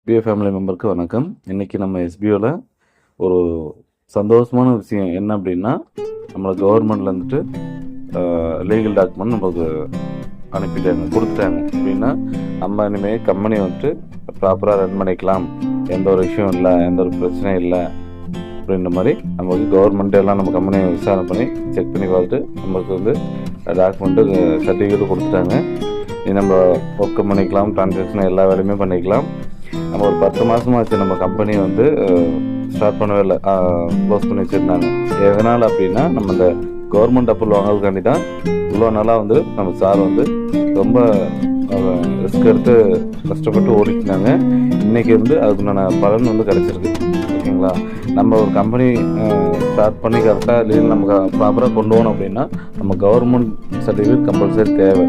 SPO family மெம்பருக்கு வணக்கம். இன்றைக்கி நம்ம எஸ்பிஓவில் ஒரு சந்தோஷமான விஷயம் என்ன அப்படின்னா, நம்மளை கவர்மெண்ட்டில் வந்துட்டு லீகல் டாக்குமெண்ட் நமக்கு கொடுத்துட்டாங்க. அப்படின்னா நம்ம இனிமேல் கம்பெனி வந்துட்டு ப்ராப்பராக ரன் பண்ணிக்கலாம், எந்த ஒரு விஷயம் இல்லை, எந்த ஒரு பிரச்சனையும் இல்லை அப்படின்ற மாதிரி நமக்கு கவர்மெண்ட் எல்லாம் நம்ம கம்பெனியை விசாரணை பண்ணி செக் பண்ணி பார்த்துட்டு நம்மளுக்கு வந்து டாக்குமெண்ட்டு சர்டிஃபிகேட்டு கொடுத்துட்டாங்க. இது நம்ம ஒர்க்கு பண்ணிக்கலாம், ட்ரான்சாக்ஷன் எல்லா வேலையுமே பண்ணிக்கலாம். நம்ம ஒரு 10 மாதமாச்சு நம்ம கம்பெனி வந்து ஸ்டார்ட் பண்ணவே இல்லை, க்ளோஸ் பண்ணி வச்சுருந்தாங்க. எதனால் அப்படின்னா, நம்ம இந்த கவர்மெண்ட் அப்ரூவல் வாங்கிறதுக்காண்டி தான் இவ்வளோ நாளாக வந்து நம்ம சார் வந்து ரொம்ப ரிஸ்க் எடுத்து கஷ்டப்பட்டு ஓடிட்டுருந்தாங்க. இன்றைக்கி வந்து அதுக்குண்டான பலன் வந்து கிடச்சிருக்கு. ஓகேங்களா? நம்ம ஒரு கம்பெனி ஸ்டார்ட் பண்ணி கரெக்டாக இல்லை நம்ம ப்ராப்பராக கொண்டு போகணும் அப்படின்னா நம்ம கவர்மெண்ட் சர்டிஃபிகேட் கம்பல்சரி தேவை.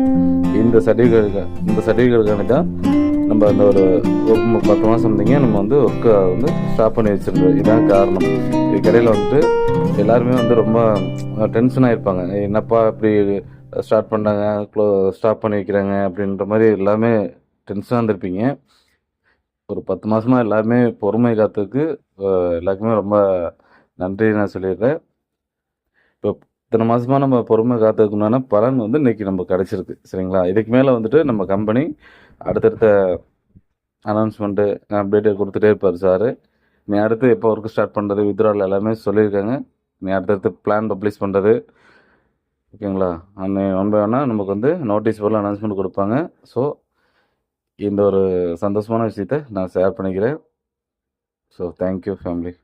இந்த சர்டிஃபிகேட்டுக்காண்டி தான் நம்ம அந்த ஒரு 10 மாதம் இருந்தீங்க நம்ம வந்து ஒர்க்கை வந்து ஸ்டாப் பண்ணி வச்சுருந்தோம். இதுதான் காரணம். இதுக்கடையில் வந்துட்டு எல்லாருமே வந்து ரொம்ப டென்ஷனாக இருப்பாங்க. என்னப்பா இப்படி ஸ்டார்ட் பண்ணாங்க, ஸ்டாப் பண்ணி வைக்கிறாங்க அப்படின்ற மாதிரி எல்லாமே டென்ஷனாக இருந்திருப்பீங்க. ஒரு 10 மாதமாக எல்லாருமே பொறுமை காத்ததுக்கு எல்லாருக்குமே ரொம்ப நன்றி நான் சொல்லிடுறேன். இப்போ இத்தனை மாதமாக நம்ம பொறுமை காத்ததுக்குண்டான பலன் வந்து இன்றைக்கி நம்ம கிடச்சிருக்கு. சரிங்களா? இதுக்கு மேலே வந்துட்டு நம்ம கம்பெனி அடுத்தடுத்த அனௌன்ஸ்மெண்ட்டு அப்டேட்டு கொடுத்துட்டே இருப்பார் சார். நீ அடுத்து எப்போ ஒர்க்கு ஸ்டார்ட் பண்ணுறது, வித்ட்ரால் எல்லாமே சொல்லியிருக்காங்க. நீ அடுத்தடுத்து பிளான் பப்ளிஷ் பண்ணுறது. ஓகேங்களா? ஒன் பை ஒன்னாக நமக்கு வந்து நோட்டீஸ் போல் அனௌன்ஸ்மெண்ட் கொடுப்பாங்க. ஸோ இந்த ஒரு சந்தோஷமான விஷயத்தை நான் ஷேர் பண்ணிக்கிறேன். So thank you family.